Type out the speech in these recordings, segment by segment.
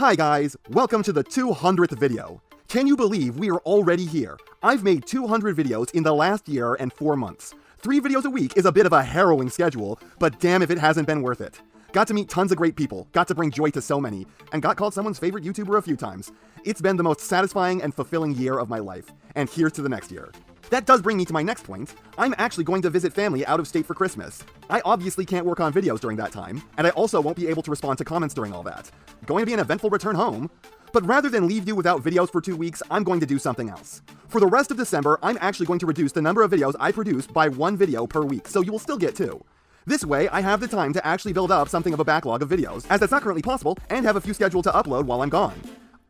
Hi guys, welcome to the 200th video. Can you believe we are already here? I've made 200 videos in the last year and 4 months. 3 videos a week is a bit of a harrowing schedule, but damn if it hasn't been worth it. Got to meet tons of great people, got to bring joy to so many, and got called someone's favorite YouTuber a few times. It's been the most satisfying and fulfilling year of my life, and here's to the next year. That does bring me to my next point. I'm actually going to visit family out of state for Christmas. I obviously can't work on videos during that time, and I also won't be able to respond to comments during all that. Going to be an eventful return home. But rather than leave you without videos for 2 weeks, I'm going to do something else. For the rest of December, I'm actually going to reduce the number of videos I produce by 1 video per week, so you will still get 2. This way, I have the time to actually build up something of a backlog of videos, as that's not currently possible, and have a few scheduled to upload while I'm gone.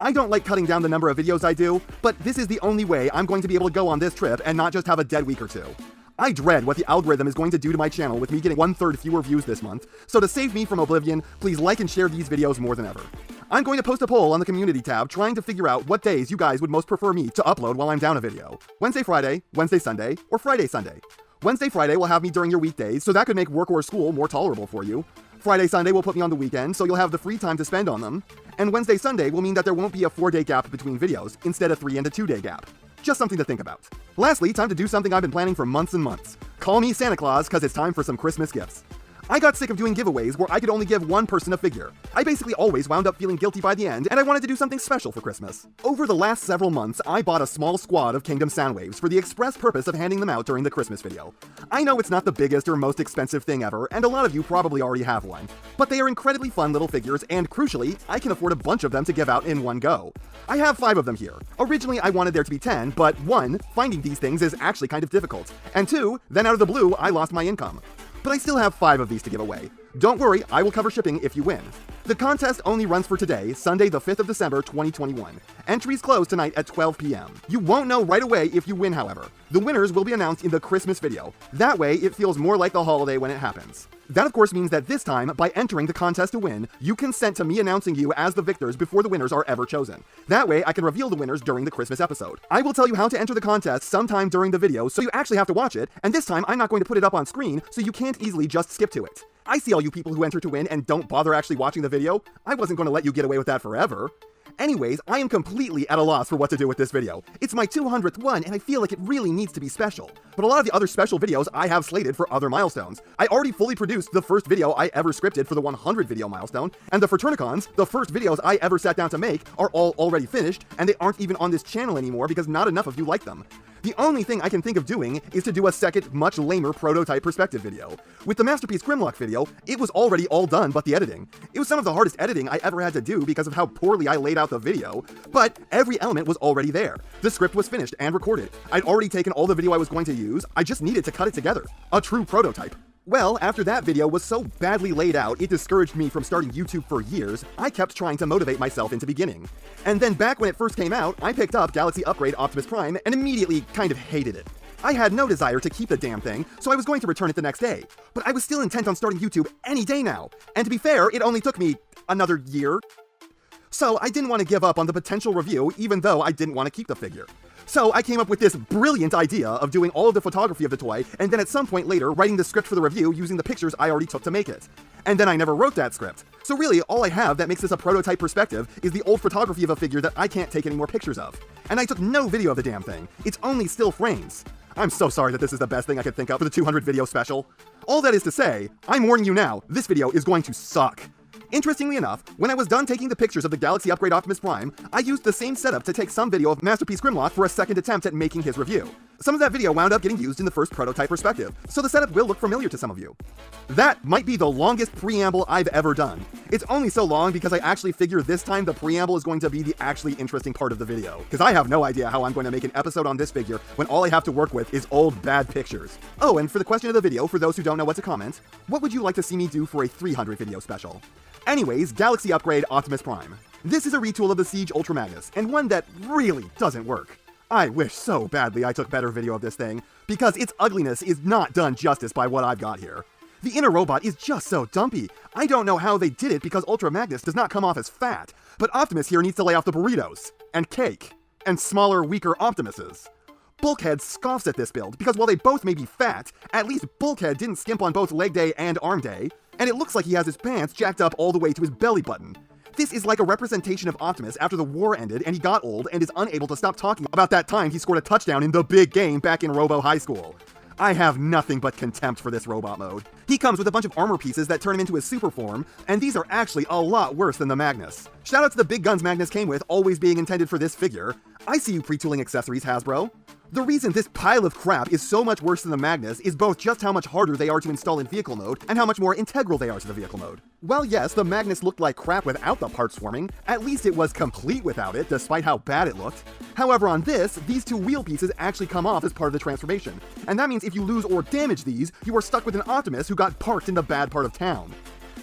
I don't like cutting down the number of videos I do, but this is the only way I'm going to be able to go on this trip and not just have a dead week or 2. I dread what the algorithm is going to do to my channel with me getting 1/3 fewer views this month, so to save me from oblivion, please like and share these videos more than ever. I'm going to post a poll on the community tab trying to figure out what days you guys would most prefer me to upload while I'm down a video. Wednesday, Friday, Wednesday, Sunday, or Friday, Sunday. Wednesday, Friday will have me during your weekdays, so that could make work or school more tolerable for you. Friday, Sunday will put me on the weekend, so you'll have the free time to spend on them. And Wednesday, Sunday will mean that there won't be a 4-day gap between videos, instead of 3 and a 2-day gap. Just something to think about. Lastly, time to do something I've been planning for months and months. Call me Santa Claus, cause it's time for some Christmas gifts. I got sick of doing giveaways where I could only give one person a figure. I basically always wound up feeling guilty by the end, and I wanted to do something special for Christmas. Over the last several months, I bought a small squad of Kingdom Soundwaves for the express purpose of handing them out during the Christmas video. I know it's not the biggest or most expensive thing ever, and a lot of you probably already have one, but they are incredibly fun little figures, and crucially, I can afford a bunch of them to give out in one go. I have 5 of them here. Originally, I wanted there to be 10, but 1, finding these things is actually kind of difficult, and 2, then out of the blue, I lost my income. But I still have 5 of these to give away. Don't worry, I will cover shipping if you win. The contest only runs for today, Sunday the 5th of December 2021. Entries close tonight at 12 p.m. You won't know right away if you win, however. The winners will be announced in the Christmas video. That way, it feels more like the holiday when it happens. That of course means that this time, by entering the contest to win, you consent to me announcing you as the victors before the winners are ever chosen. That way, I can reveal the winners during the Christmas episode. I will tell you how to enter the contest sometime during the video, so you actually have to watch it, and this time I'm not going to put it up on screen, so you can't easily just skip to it. I see all you people who enter to win and don't bother actually watching the video. I wasn't going to let you get away with that forever. Anyways, I am completely at a loss for what to do with this video. It's my 200th one, and I feel like it really needs to be special. But a lot of the other special videos I have slated for other milestones. I already fully produced the first video I ever scripted for the 100 video milestone, and the Fraternacons, the first videos I ever sat down to make, are all already finished, and they aren't even on this channel anymore because not enough of you like them. The only thing I can think of doing is to do a second, much lamer prototype perspective video. With the Masterpiece Grimlock video, it was already all done but the editing. It was some of the hardest editing I ever had to do because of how poorly I laid out the video, but every element was already there. The script was finished and recorded. I'd already taken all the video I was going to use, I just needed to cut it together. A true prototype. Well, after that video was so badly laid out it discouraged me from starting YouTube for years, I kept trying to motivate myself into beginning. And then back when it first came out, I picked up Galaxy Upgrade Optimus Prime and immediately kind of hated it. I had no desire to keep the damn thing, so I was going to return it the next day. But I was still intent on starting YouTube any day now. And to be fair, it only took me another year. So I didn't want to give up on the potential review even though I didn't want to keep the figure. So I came up with this brilliant idea of doing all of the photography of the toy, and then at some point later writing the script for the review using the pictures I already took to make it. And then I never wrote that script. So really, all I have that makes this a prototype perspective is the old photography of a figure that I can't take any more pictures of. And I took no video of the damn thing. It's only still frames. I'm so sorry that this is the best thing I could think of for the 200 video special. All that is to say, I'm warning you now, this video is going to suck. Interestingly enough, when I was done taking the pictures of the Galaxy Upgrade Optimus Prime, I used the same setup to take some video of Masterpiece Grimlock for a second attempt at making his review. Some of that video wound up getting used in the first prototype perspective, so the setup will look familiar to some of you. That might be the longest preamble I've ever done. It's only so long because I actually figure this time the preamble is going to be the actually interesting part of the video, because I have no idea how I'm going to make an episode on this figure when all I have to work with is old bad pictures. Oh, and for the question of the video, for those who don't know what to comment, what would you like to see me do for a 300 video special? Anyways, Galaxy Upgrade Optimus Prime. This is a retool of the Siege Ultra Magnus, and one that really doesn't work. I wish so badly I took better video of this thing, because its ugliness is not done justice by what I've got here. The inner robot is just so dumpy. I don't know how they did it because Ultra Magnus does not come off as fat, but Optimus here needs to lay off the burritos, and cake, and smaller, weaker Optimuses. Bulkhead scoffs at this build, because while they both may be fat, at least Bulkhead didn't skimp on both leg day and arm day, and it looks like he has his pants jacked up all the way to his belly button. This is like a representation of Optimus after the war ended and he got old and is unable to stop talking about that time he scored a touchdown in the big game back in Robo High School. I have nothing but contempt for this robot mode. He comes with a bunch of armor pieces that turn him into his super form, and these are actually a lot worse than the Magnus. Shout out to the big guns Magnus came with always being intended for this figure. I see you pre-tooling accessories, Hasbro. The reason this pile of crap is so much worse than the Magnus is both just how much harder they are to install in vehicle mode and how much more integral they are to the vehicle mode. While yes, the Magnus looked like crap without the part swarming, at least it was complete without it, despite how bad it looked. However, on this, these two wheel pieces actually come off as part of the transformation, and that means if you lose or damage these, you are stuck with an Optimus who got parked in the bad part of town.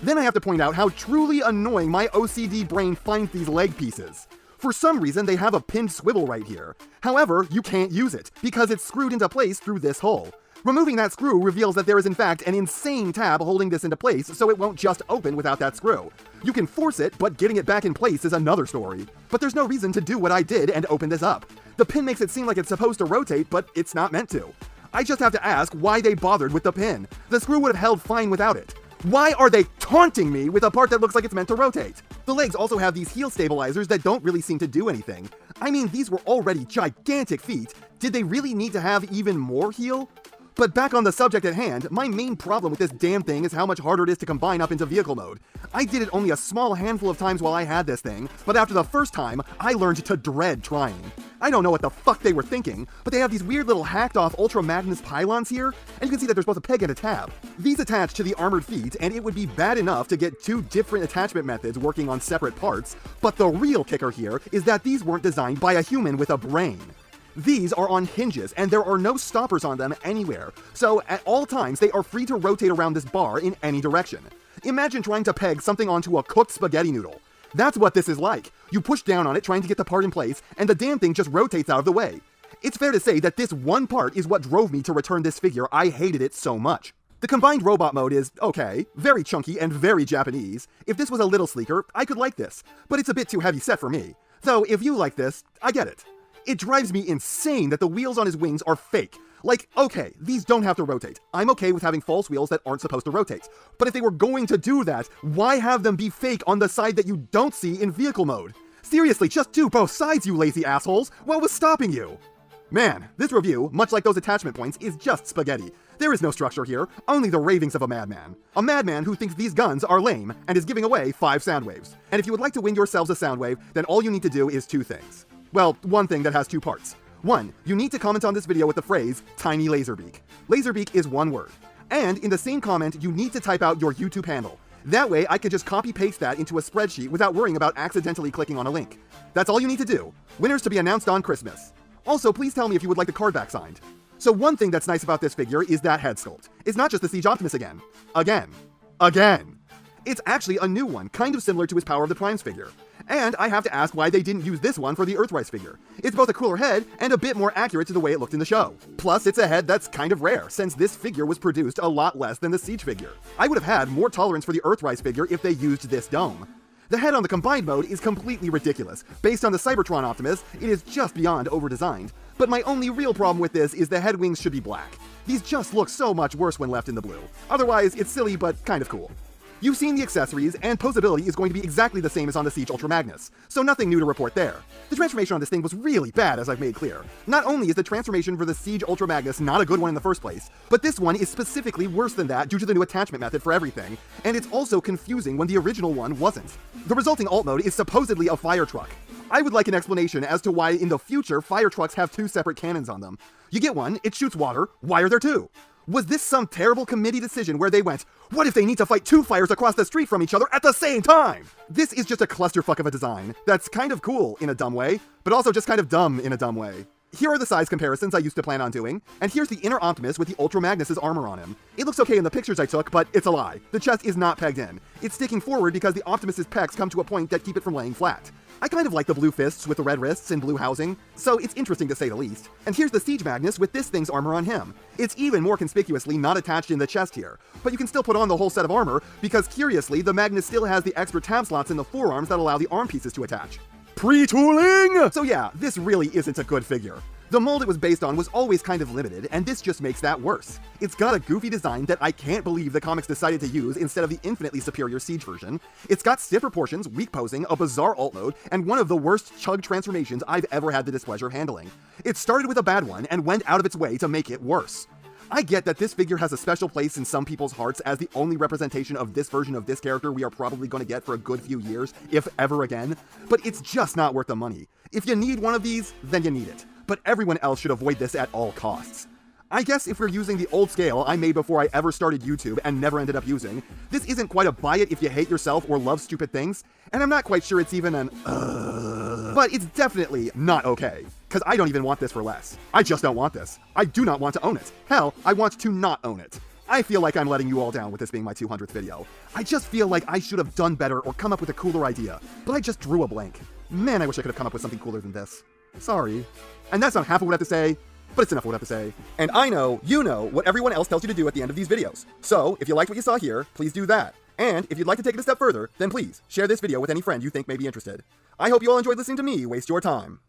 Then I have to point out how truly annoying my OCD brain finds these leg pieces. For some reason, they have a pinned swivel right here. However, you can't use it, because it's screwed into place through this hole. Removing that screw reveals that there is in fact an insane tab holding this into place, so it won't just open without that screw. You can force it, but getting it back in place is another story. But there's no reason to do what I did and open this up. The pin makes it seem like it's supposed to rotate, but it's not meant to. I just have to ask why they bothered with the pin. The screw would have held fine without it. Why are they taunting me with a part that looks like it's meant to rotate? The legs also have these heel stabilizers that don't really seem to do anything. I mean, these were already gigantic feet. Did they really need to have even more heel? But back on the subject at hand, my main problem with this damn thing is how much harder it is to combine up into vehicle mode. I did it only a small handful of times while I had this thing, but after the first time, I learned to dread trying. I don't know what the fuck they were thinking, but they have these weird little hacked off Ultra Magnus pylons here, and you can see that there's both a peg and a tab. These attach to the armored feet, and it would be bad enough to get two different attachment methods working on separate parts, but the real kicker here is that these weren't designed by a human with a brain. These are on hinges, and there are no stoppers on them anywhere, so at all times they are free to rotate around this bar in any direction. Imagine trying to peg something onto a cooked spaghetti noodle. That's what this is like. You push down on it trying to get the part in place, and the damn thing just rotates out of the way. It's fair to say that this one part is what drove me to return this figure. I hated it so much. The combined robot mode is okay, very chunky and very Japanese. If this was a little sleeker, I could like this, but it's a bit too heavy set for me. Though if you like this, I get it. It drives me insane that the wheels on his wings are fake. Like, okay, these don't have to rotate. I'm okay with having false wheels that aren't supposed to rotate. But if they were going to do that, why have them be fake on the side that you don't see in vehicle mode? Seriously, just do both sides, you lazy assholes! What was stopping you? Man, this review, much like those attachment points, is just spaghetti. There is no structure here, only the ravings of a madman. A madman who thinks these guns are lame and is giving away 5 sound waves. And if you would like to win yourselves a sound wave, then all you need to do is 2 things. Well, one thing that has 2 parts. 1, you need to comment on this video with the phrase, Tiny Laserbeak. Laserbeak is 1 word. And in the same comment, you need to type out your YouTube handle. That way, I can just copy-paste that into a spreadsheet without worrying about accidentally clicking on a link. That's all you need to do. Winners to be announced on Christmas. Also, please tell me if you would like the card back signed. So one thing that's nice about this figure is that head sculpt. It's not just the Siege Optimus again. Again. It's actually a new one, kind of similar to his Power of the Primes figure. And I have to ask why they didn't use this one for the Earthrise figure. It's both a cooler head and a bit more accurate to the way it looked in the show. Plus, it's a head that's kind of rare, since this figure was produced a lot less than the Siege figure. I would have had more tolerance for the Earthrise figure if they used this dome. The head on the combined mode is completely ridiculous. Based on the Cybertron Optimus, it is just beyond over-designed. But my only real problem with this is the head wings should be black. These just look so much worse when left in the blue. Otherwise, it's silly but kind of cool. You've seen the accessories, and posability is going to be exactly the same as on the Siege Ultra Magnus, so nothing new to report there. The transformation on this thing was really bad, as I've made clear. Not only is the transformation for the Siege Ultra Magnus not a good one in the first place, but this one is specifically worse than that due to the new attachment method for everything, and it's also confusing when the original one wasn't. The resulting alt mode is supposedly a fire truck. I would like an explanation as to why in the future fire trucks have 2 separate cannons on them. You get one, it shoots water, why are there 2? Was this some terrible committee decision where they went, what if they need to fight 2 fires across the street from each other at the same time? This is just a clusterfuck of a design that's kind of cool in a dumb way, but also just kind of dumb in a dumb way. Here are the size comparisons I used to plan on doing, and here's the inner Optimus with the Ultra Magnus's armor on him. It looks okay in the pictures I took, but it's a lie. The chest is not pegged in. It's sticking forward because the Optimus's pecs come to a point that keep it from laying flat. I kind of like the blue fists with the red wrists and blue housing, so it's interesting to say the least. And here's the Siege Magnus with this thing's armor on him. It's even more conspicuously not attached in the chest here, but you can still put on the whole set of armor because curiously, the Magnus still has the extra tab slots in the forearms that allow the arm pieces to attach. Pre-tooling! So yeah, this really isn't a good figure. The mold it was based on was always kind of limited, and this just makes that worse. It's got a goofy design that I can't believe the comics decided to use instead of the infinitely superior Siege version. It's got stiff proportions, weak posing, a bizarre alt mode, and one of the worst chug transformations I've ever had the displeasure of handling. It started with a bad one and went out of its way to make it worse. I get that this figure has a special place in some people's hearts as the only representation of this version of this character we are probably going to get for a good few years, if ever again, but it's just not worth the money. If you need one of these, then you need it, but everyone else should avoid this at all costs. I guess if we're using the old scale I made before I ever started YouTube and never ended up using, this isn't quite a buy it if you hate yourself or love stupid things, and I'm not quite sure it's even an but it's definitely not okay, because I don't even want this for less. I just don't want this. I do not want to own it. Hell, I want to not own it. I feel like I'm letting you all down with this being my 200th video. I just feel like I should have done better or come up with a cooler idea, but I just drew a blank. Man, I wish I could have come up with something cooler than this. Sorry. And that's not half of what I have to say, but it's enough of what I have to say. And I know, you know, what everyone else tells you to do at the end of these videos. So, if you liked what you saw here, please do that. And if you'd like to take it a step further, then please, share this video with any friend you think may be interested. I hope you all enjoyed listening to me waste your time.